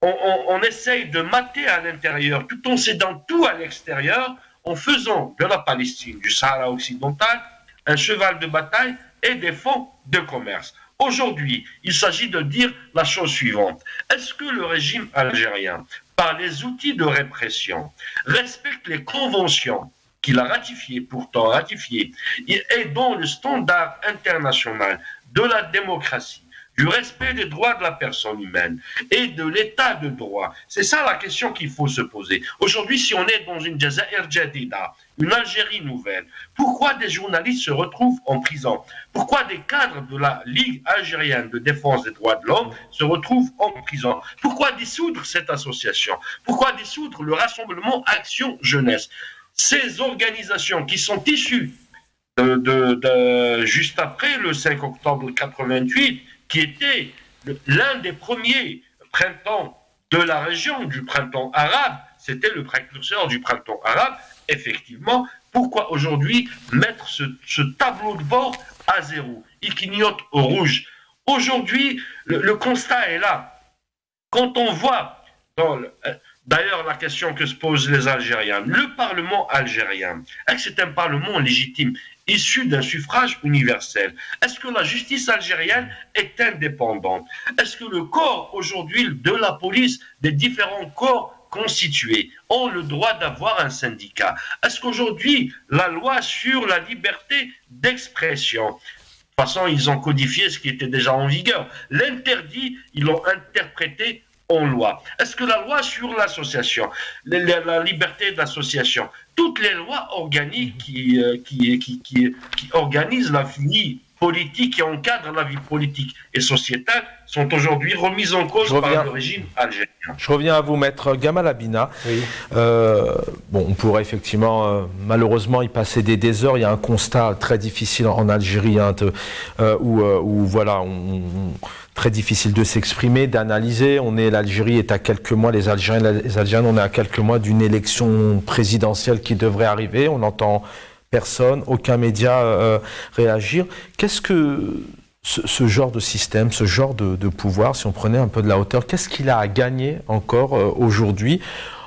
On essaye de mater à l'intérieur tout en cédant tout à l'extérieur, en faisant de la Palestine, du Sahara occidental, un cheval de bataille et des fonds de commerce. Aujourd'hui, il s'agit de dire la chose suivante. Est-ce que le régime algérien, par les outils de répression, respecte les conventions qu'il a pourtant ratifiées, et dans le standard international de la démocratie, du respect des droits de la personne humaine et de l'état de droit? C'est ça la question qu'il faut se poser. Aujourd'hui, si on est dans une Jazair Jadida, une Algérie nouvelle, pourquoi des journalistes se retrouvent en prison? Pourquoi des cadres de la Ligue algérienne de défense des droits de l'homme se retrouvent en prison? Pourquoi dissoudre cette association? Pourquoi dissoudre le Rassemblement Action Jeunesse? Ces organisations qui sont issues juste après le 5 octobre 88, qui était l'un des premiers printemps de la région, du printemps arabe, c'était le précurseur du printemps arabe, effectivement. Pourquoi aujourd'hui mettre ce tableau de bord à zéro? Il clignote au rouge. Aujourd'hui, le constat est là. Quand on voit, d'ailleurs la question que se posent les Algériens, le Parlement algérien, est-ce que c'est un Parlement légitime, issu d'un suffrage universel? Est-ce que la justice algérienne est indépendante? Est-ce que le corps aujourd'hui de la police, des différents corps constitués, ont le droit d'avoir un syndicat? Est-ce qu'aujourd'hui la loi sur la liberté d'expression façon, ils ont codifié ce qui était déjà en vigueur. L'interdit, ils l'ont interprété en loi. Est-ce que la loi sur l'association, la liberté d'association, toutes les lois organiques qui organisent la vie politique et encadrent la vie politique et sociétale sont aujourd'hui remises en cause par le régime algérien. Je reviens à vous, maître Gamal Abina. Oui. Bon, on pourrait effectivement, malheureusement, y passer des heures. Il y a un constat très difficile en Algérie, hein, où voilà, très difficile de s'exprimer, d'analyser. L'Algérie est à quelques mois, les Algériens, on est à quelques mois d'une élection présidentielle qui devrait arriver. On n'entend personne, aucun média réagir. Qu'est-ce que ce genre de système, ce genre de pouvoir, si on prenait un peu de la hauteur, qu'est-ce qu'il a à gagner encore aujourd'hui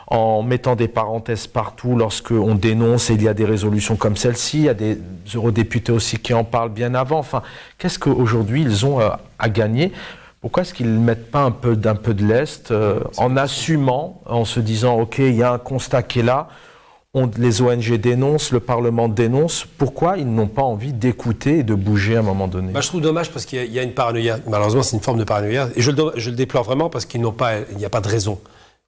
en mettant des parenthèses partout lorsqu'on dénonce et il y a des résolutions comme celle-ci, il y a des eurodéputés aussi qui en parlent bien avant. Enfin, qu'est-ce qu'aujourd'hui ils ont à gagner ? Pourquoi est-ce qu'ils ne mettent pas un peu de lest en assumant, en se disant « Ok, il y a un constat qui est là », les ONG dénoncent, le Parlement dénonce. Pourquoi ils n'ont pas envie d'écouter et de bouger à un moment donné ? Je trouve dommage parce qu'il y a une paranoïa. Malheureusement, c'est une forme de paranoïa. Et je le déplore vraiment parce qu'il n'y a pas de raison.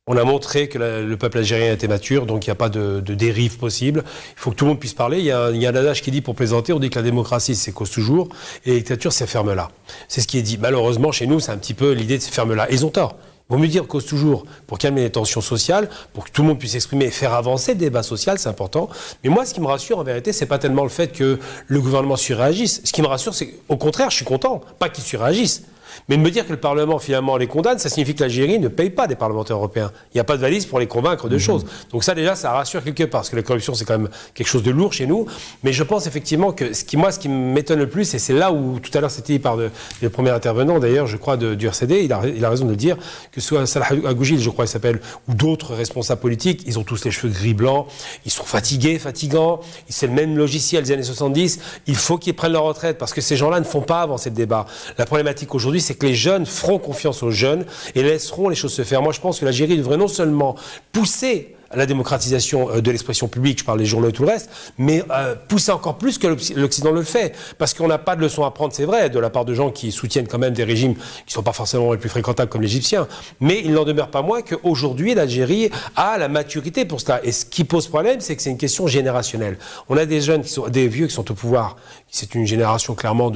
On a montré que le peuple algérien était mature, donc il n'y a pas de dérive possible. Il faut que tout le monde puisse parler. Il y a un adage qui dit, pour plaisanter, on dit que la démocratie, c'est cause toujours, et la dictature, c'est ferme là. C'est ce qui est dit. Malheureusement, chez nous, c'est un petit peu l'idée de se ferme là. Ils ont tort. Il vaut mieux dire cause toujours pour calmer les tensions sociales, pour que tout le monde puisse s'exprimer et faire avancer le débat social, c'est important. Mais moi, ce qui me rassure, en vérité, c'est pas tellement le fait que le gouvernement surréagisse. Ce qui me rassure, c'est qu'au contraire, je suis content, pas qu'il surréagisse. Mais de me dire que le Parlement, finalement, les condamne, ça signifie que l'Algérie ne paye pas des parlementaires européens. Il n'y a pas de valise pour les convaincre de choses. Donc ça, déjà, ça rassure quelque part, parce que la corruption, c'est quand même quelque chose de lourd chez nous. Mais je pense effectivement que ce qui m'étonne le plus, et c'est là où, tout à l'heure, c'était dit par le premier intervenant, d'ailleurs, je crois, du RCD, il a raison de le dire, que soit Salah Agougil, je crois, il s'appelle, ou d'autres responsables politiques, ils ont tous les cheveux gris-blancs, ils sont fatigants, c'est le même logiciel des années 70, il faut qu'ils prennent leur retraite, parce que ces gens-là ne font pas avancer le débat. La problématique aujourd'hui, c'est que les jeunes feront confiance aux jeunes et laisseront les choses se faire. Moi, je pense que l'Algérie devrait non seulement pousser à la démocratisation de l'expression publique, je parle des journaux et tout le reste, mais pousser encore plus que l'Occident le fait. Parce qu'on n'a pas de leçons à prendre, c'est vrai, de la part de gens qui soutiennent quand même des régimes qui ne sont pas forcément les plus fréquentables comme l'Égyptien. Mais il n'en demeure pas moins qu'aujourd'hui, l'Algérie a la maturité pour cela. Et ce qui pose problème, c'est que c'est une question générationnelle. On a des jeunes, des vieux qui sont au pouvoir. C'est une génération clairement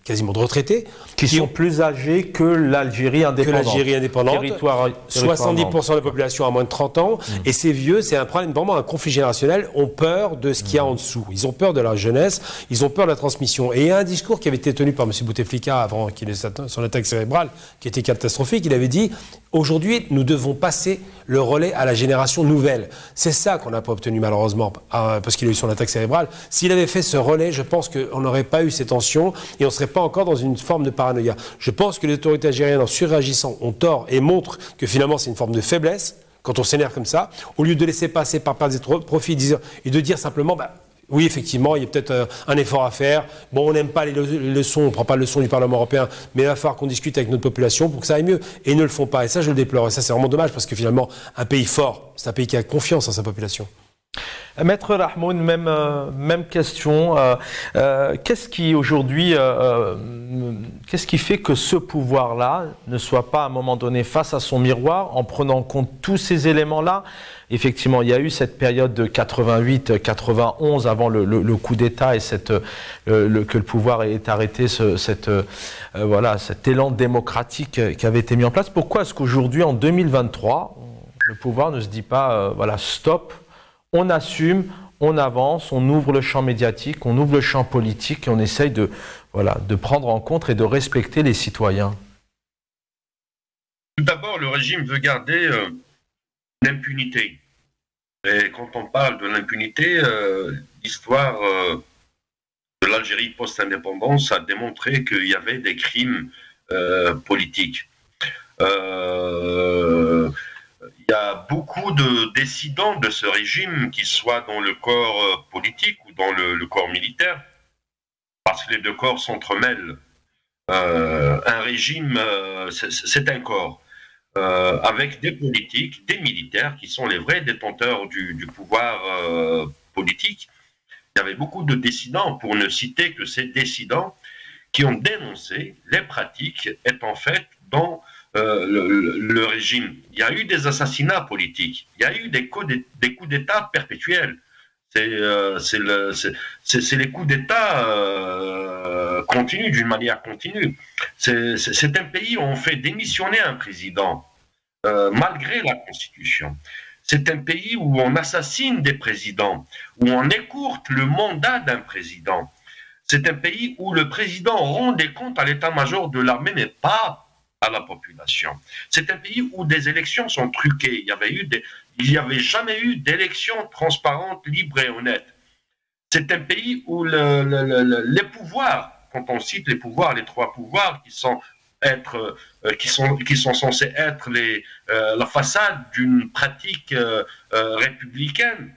quasiment de retraités. Qui sont plus âgés que l'Algérie indépendante. Territoire 70% de la population a moins de 30 ans. Et ces vieux, c'est un problème, vraiment un conflit générationnel, ont peur de ce qu'il y a en dessous. Ils ont peur de la jeunesse, ils ont peur de la transmission. Et il y a un discours qui avait été tenu par M. Bouteflika avant qu'il ait son attaque cérébrale, qui était catastrophique. Il avait dit, aujourd'hui, nous devons passer le relais à la génération nouvelle. C'est ça qu'on n'a pas obtenu malheureusement, parce qu'il a eu son attaque cérébrale. S'il avait fait ce relais, je pense qu'on n'aurait pas eu ces tensions et on ne serait pas encore dans une forme de paranoïa. Je pense que les autorités algériennes, en surréagissant, ont tort et montrent que finalement c'est une forme de faiblesse quand on s'énerve comme ça, au lieu de laisser passer par des profits et de dire simplement, oui, effectivement, il y a peut-être un effort à faire. Bon, on n'aime pas les leçons, on ne prend pas les leçons du Parlement européen, mais il va falloir qu'on discute avec notre population pour que ça aille mieux. Et ils ne le font pas. Et ça, je le déplore. Et ça, c'est vraiment dommage parce que finalement, un pays fort, c'est un pays qui a confiance en sa population. Maître Rahmoun, même question. Qu'est-ce qui aujourd'hui, qu'est-ce qui fait que ce pouvoir-là ne soit pas à un moment donné face à son miroir en prenant en compte tous ces éléments-là? Effectivement, il y a eu cette période de 88-91 avant le coup d'État et que le pouvoir ait arrêté cet élan démocratique qui avait été mis en place. Pourquoi est-ce qu'aujourd'hui, en 2023, le pouvoir ne se dit pas stop? On assume, on avance, on ouvre le champ médiatique, on ouvre le champ politique et on essaye de prendre en compte et de respecter les citoyens. Tout d'abord, le régime veut garder l'impunité. Et quand on parle de l'impunité, l'histoire de l'Algérie post-indépendance a démontré qu'il y avait des crimes politiques. Il y a beaucoup de dissidents de ce régime, qu'ils soient dans le corps politique ou dans le corps militaire, parce que les deux corps s'entremêlent. Un régime, c'est un corps, avec des politiques, des militaires, qui sont les vrais détenteurs du pouvoir politique. y avait beaucoup de dissidents, pour ne citer que ces dissidents, qui ont dénoncé les pratiques étant faites dans le régime. Il y a eu des assassinats politiques, il y a eu des coups d'État perpétuels. C'est les coups d'État continus, d'une manière continue. C'est un pays où on fait démissionner un président, malgré la Constitution. C'est un pays où on assassine des présidents, où on écourte le mandat d'un président. C'est un pays où le président rend des comptes à l'état-major de l'armée, mais pas à la population. C'est un pays où des élections sont truquées. Il n'y avait jamais eu d'élections transparentes, libres et honnêtes. C'est un pays où les pouvoirs, quand on cite les pouvoirs, les trois pouvoirs qui sont censés être la façade d'une pratique républicaine,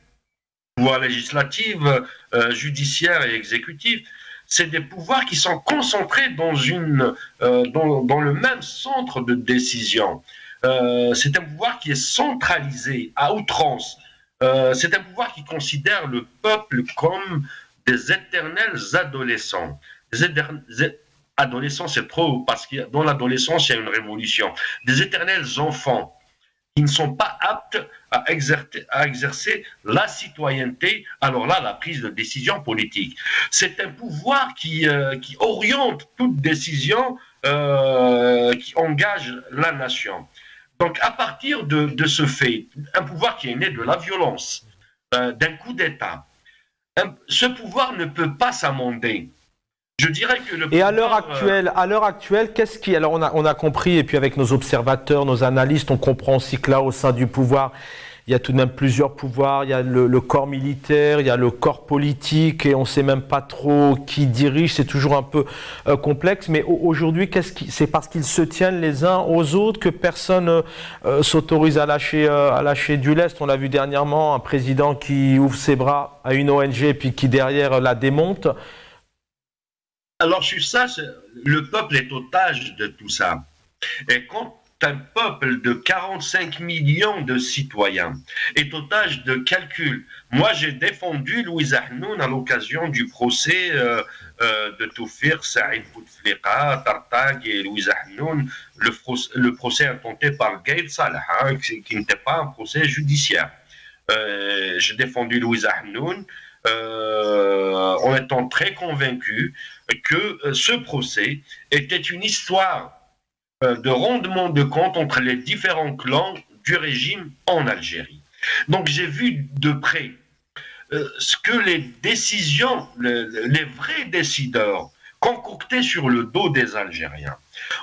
pouvoir législatif, judiciaire et exécutif, c'est des pouvoirs qui sont concentrés dans le même centre de décision. C'est un pouvoir qui est centralisé à outrance. C'est un pouvoir qui considère le peuple comme des éternels adolescents. Adolescents, c'est trop, parce que dans l'adolescence, il y a une révolution. Des éternels enfants qui ne sont pas aptes à exercer la citoyenneté, alors là, la prise de décision politique. C'est un pouvoir qui oriente toute décision qui engage la nation. Donc, à partir de ce fait, un pouvoir qui est né de la violence, d'un coup d'État, ce pouvoir ne peut pas s'amender. Je dirais que le pouvoir, et à l'heure actuelle, qu'est-ce qui... Alors on a compris, et puis avec nos observateurs, nos analystes, on comprend aussi que là, au sein du pouvoir, il y a tout de même plusieurs pouvoirs. Il y a le corps militaire, il y a le corps politique, et on ne sait même pas trop qui dirige. C'est toujours un peu complexe. Mais aujourd'hui, c'est parce qu'ils se tiennent les uns aux autres que personne s'autorise à lâcher du lest. On l'a vu dernièrement, un président qui ouvre ses bras à une ONG, puis qui derrière la démonte. Alors sur ça, le peuple est otage de tout ça. Et quand un peuple de 45 millions de citoyens est otage de calculs, moi j'ai défendu Louis Ahnoun à l'occasion du procès de Toufir, Saïd Bouteflika, Tartag et Louis Ahnoun, le procès intenté par Gaïd Salah, qui n'était pas un procès judiciaire. J'ai défendu Louis Ahnoun en étant très convaincu que ce procès était une histoire de rendement de compte entre les différents clans du régime en Algérie. Donc j'ai vu de près ce que les décisions, les vrais décideurs concoctaient sur le dos des Algériens.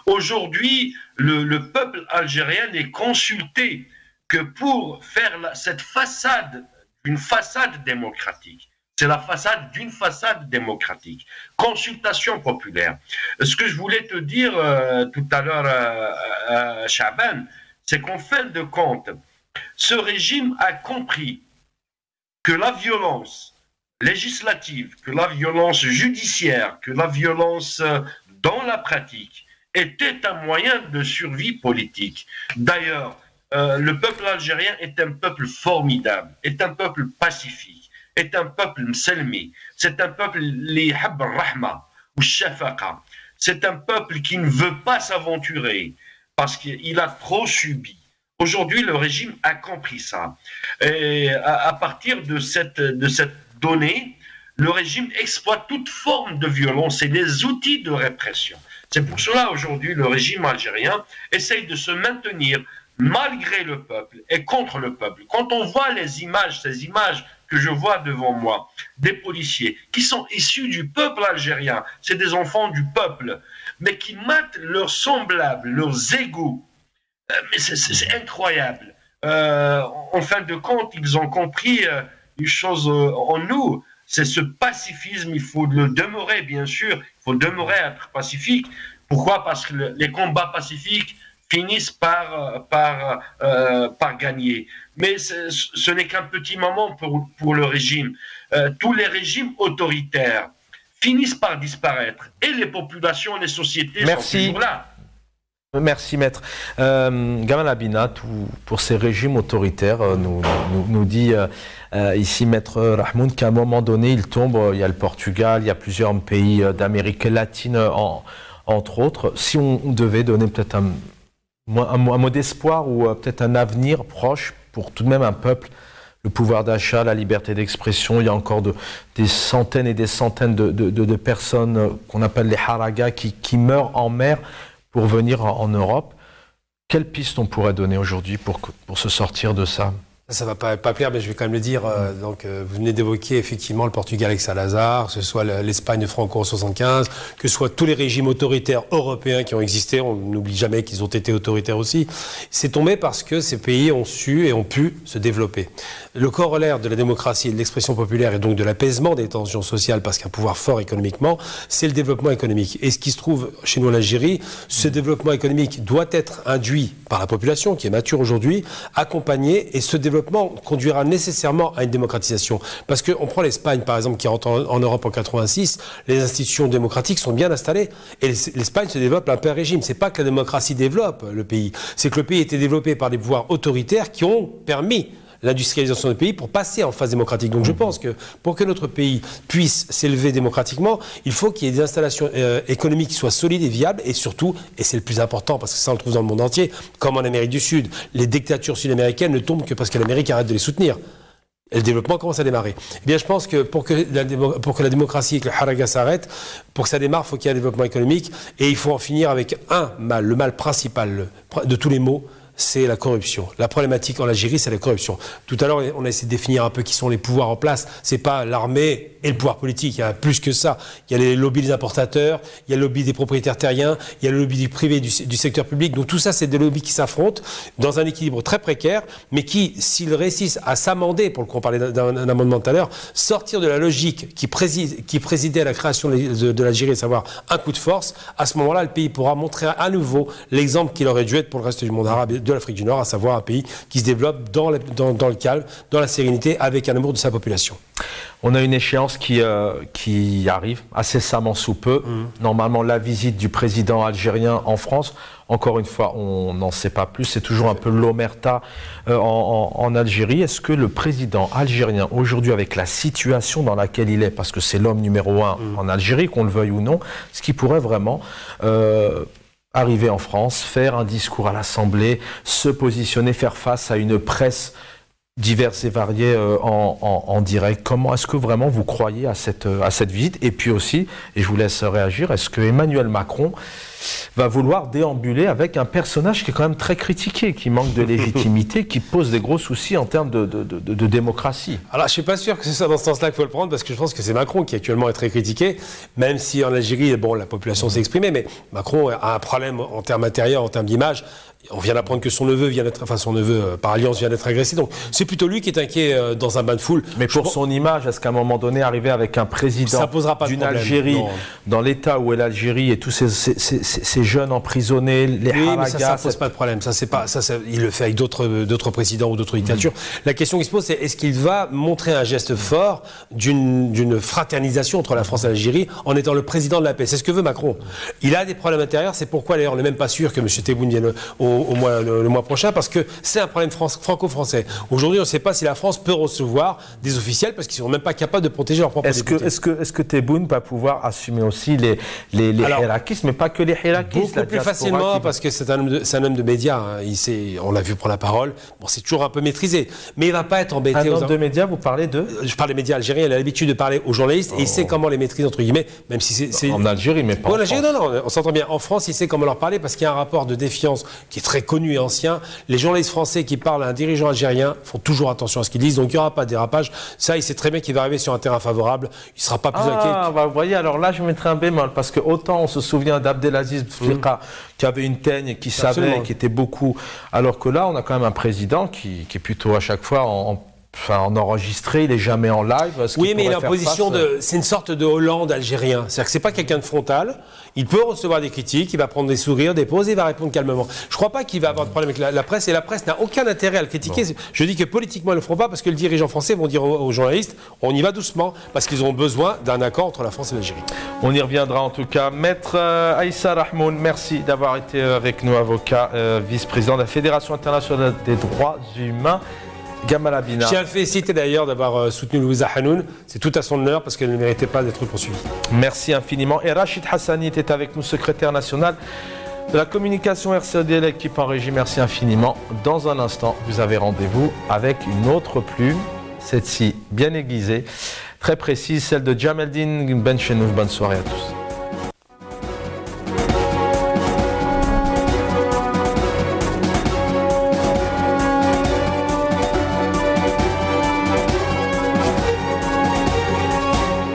Aujourd'hui, le peuple algérien n'est consulté que pour faire cette façade, une façade démocratique. C'est la façade d'une façade démocratique. Consultation populaire. Ce que je voulais te dire tout à l'heure, Chaban, c'est qu'en fin de compte, ce régime a compris que la violence législative, que la violence judiciaire, que la violence dans la pratique était un moyen de survie politique. D'ailleurs, le peuple algérien est un peuple formidable, est un peuple pacifique, est un peuple mselmi, c'est un peuple li hab rahma ou shafaqa. C'est un peuple qui ne veut pas s'aventurer parce qu'il a trop subi. Aujourd'hui, le régime a compris ça. Et à partir de cette donnée, le régime exploite toute forme de violence et des outils de répression. C'est pour cela, aujourd'hui, le régime algérien essaye de se maintenir malgré le peuple et contre le peuple. Quand on voit les images, ces images que je vois devant moi, des policiers qui sont issus du peuple algérien, c'est des enfants du peuple, mais qui matent leurs semblables, leurs égaux. Mais c'est incroyable. En fin de compte, ils ont compris une chose en nous, c'est ce pacifisme, il faut le demeurer, bien sûr, il faut demeurer à être pacifique. Pourquoi? Parce que les combats pacifiques finissent par gagner. Mais ce n'est qu'un petit moment pour le régime. Tous les régimes autoritaires finissent par disparaître. Et les populations, les sociétés sont toujours là. Merci maître. Gamal Abinat, pour ces régimes autoritaires, nous dit ici maître Rahmoun qu'à un moment donné il tombe, il y a le Portugal, il y a plusieurs pays d'Amérique latine entre autres. Si on devait donner peut-être un mot d'espoir ou peut-être un avenir proche pour tout de même un peuple, le pouvoir d'achat, la liberté d'expression, il y a encore des centaines et des centaines de personnes qu'on appelle les haragas qui meurent en mer pour venir en Europe. Quelle piste on pourrait donner aujourd'hui pour se sortir de ça? Ça va pas plaire, mais je vais quand même le dire. Donc, vous venez d'évoquer effectivement le Portugal avec Salazar, que ce soit l'Espagne de Franco en 75, que ce soit tous les régimes autoritaires européens qui ont existé. On n'oublie jamais qu'ils ont été autoritaires aussi. C'est tombé parce que ces pays ont su et ont pu se développer. Le corollaire de la démocratie et de l'expression populaire et donc de l'apaisement des tensions sociales, parce qu'un pouvoir fort économiquement, c'est le développement économique. Et ce qui se trouve chez nous en Algérie, ce développement économique doit être induit par la population qui est mature aujourd'hui, accompagné, et ce développement conduira nécessairement à une démocratisation. Parce qu'on prend l'Espagne, par exemple, qui rentre en Europe en 86, les institutions démocratiques sont bien installées, et l'Espagne se développe un peu un régime. C'est pas que la démocratie développe le pays, c'est que le pays a été développé par des pouvoirs autoritaires qui ont permis l'industrialisation du pays pour passer en phase démocratique. Donc je pense que pour que notre pays puisse s'élever démocratiquement, il faut qu'il y ait des installations économiques qui soient solides et viables, et surtout, et c'est le plus important parce que ça on le trouve dans le monde entier, comme en Amérique du Sud, les dictatures sud-américaines ne tombent que parce que l'Amérique arrête de les soutenir. Et le développement commence à démarrer. Eh bien, je pense que pour que la démocratie et que le haraga s'arrête, pour que ça démarre, il faut qu'il y ait un développement économique, et il faut en finir avec un mal, le mal principal de tous les maux, c'est la corruption. La problématique en Algérie, c'est la corruption. Tout à l'heure, on a essayé de définir un peu qui sont les pouvoirs en place. C'est pas l'armée et le pouvoir politique. Il y a plus que ça. Il y a les lobbies des importateurs, il y a le lobby des propriétaires terriens, il y a le lobby du privé, du secteur public. Donc tout ça, c'est des lobbies qui s'affrontent dans un équilibre très précaire, mais qui, s'ils réussissent à s'amender, pour le coup, on parlait d'un amendement tout à l'heure, sortir de la logique qui présidait à la création de l'Algérie, à savoir un coup de force, à ce moment-là, le pays pourra montrer à nouveau l'exemple qu'il aurait dû être pour le reste du monde arabe de l'Afrique du Nord, à savoir un pays qui se développe dans le calme, dans la sérénité, avec un amour de sa population. On a une échéance qui arrive incessamment sous peu. Normalement, la visite du président algérien en France. Encore une fois, on n'en sait pas plus. C'est toujours un peu l'omerta en Algérie. Est-ce que le président algérien, aujourd'hui, avec la situation dans laquelle il est, parce que c'est l'homme numéro 1 en Algérie, qu'on le veuille ou non, ce qui pourrait vraiment arriver en France, faire un discours à l'Assemblée, se positionner, faire face à une presse diverses et variées en direct. Comment est-ce que vraiment vous croyez à cette visite? Et puis aussi, et je vous laisse réagir, est-ce que Emmanuel Macron va vouloir déambuler avec un personnage qui est quand même très critiqué, qui manque de légitimité, qui pose des gros soucis en termes de démocratie? Alors, je ne suis pas sûr que c'est ça dans ce sens-là qu'il faut le prendre, parce que je pense que c'est Macron qui actuellement est très critiqué, même si en Algérie, bon, la population s'est exprimée, mais Macron a un problème en termes intérieurs, en termes d'image. On vient d'apprendre que son neveu par alliance vient d'être agressé, donc c'est plutôt lui qui est inquiet dans un bain de foule. Mais pour son image, est-ce qu'à un moment donné, arriver avec un président d'une Algérie, dans l'état où est l'Algérie, et tous ces jeunes emprisonnés, les haragas... ça pose pas de problème. Il le fait avec d'autres présidents ou d'autres dictatures. La question qui se pose, c'est est-ce qu'il va montrer un geste fort d'une fraternisation entre la France et l'Algérie en étant le président de la paix? C'est ce que veut Macron. Il a des problèmes intérieurs, c'est pourquoi d'ailleurs on n'est même pas sûr que M. Tebboune vienne le mois prochain, parce que c'est un problème franco-français. Aujourd'hui, on ne sait pas si la France peut recevoir des officiels parce qu'ils ne sont même pas capables de protéger leurs propres députés. Est-ce que Tebboune va pouvoir assumer aussi les hirakistes, mais pas que les hirakistes? Beaucoup plus facilement, parce que c'est un homme de médias. Hein. On l'a vu prendre la parole. Bon, c'est toujours un peu maîtrisé, mais il ne va pas être embêté. Un homme de médias, vous parlez de... Je parle des médias algériens. Il a l'habitude de parler aux journalistes et il sait comment les maîtriser, entre guillemets, même si c'est... En Algérie, mais pas en France. Non, on s'entend bien. En France, il sait comment leur parler parce qu'il y a un rapport de défiance qui est très connu et ancien. Les journalistes français qui parlent à un dirigeant algérien font toujours attention à ce qu'ils disent, donc il n'y aura pas de dérapage. Ça, il sait très bien qu'il va arriver sur un terrain favorable. Il ne sera pas plus inquiet. Vous voyez, alors là, je mettrai un bémol, parce que autant on se souvient d'Abdelaziz Bouteflika, qui avait une teigne, qui savait, qui était beaucoup, alors que là, on a quand même un président qui est plutôt à chaque fois en enregistré, il n'est jamais en live. Oui, mais il est en position c'est une sorte de Hollande algérien. C'est-à-dire que c'est pas quelqu'un de frontal. Il peut recevoir des critiques, il va prendre des sourires, des pauses et il va répondre calmement. Je ne crois pas qu'il va avoir de problème avec la presse et la presse n'a aucun intérêt à le critiquer. Bon. Je dis que politiquement ils ne le feront pas parce que les dirigeants français vont dire aux journalistes on y va doucement parce qu'ils ont besoin d'un accord entre la France et l'Algérie. On y reviendra en tout cas. Maître Aïssa Rahmoun, merci d'avoir été avec nous, avocat, vice-président de la Fédération internationale des droits humains. Gamal Abina. Je tiens à le féliciter d'ailleurs d'avoir soutenu Louisa Hanoun. C'est tout à son honneur parce qu'elle ne méritait pas d'être poursuivie. Merci infiniment. Et Rachid Hassani était avec nous, secrétaire national de la communication RCD, l'équipe en régie. Merci infiniment. Dans un instant, vous avez rendez-vous avec une autre plume, cette-ci bien aiguisée, très précise, celle de Jamaldine Benchenouf. Bonne soirée à tous.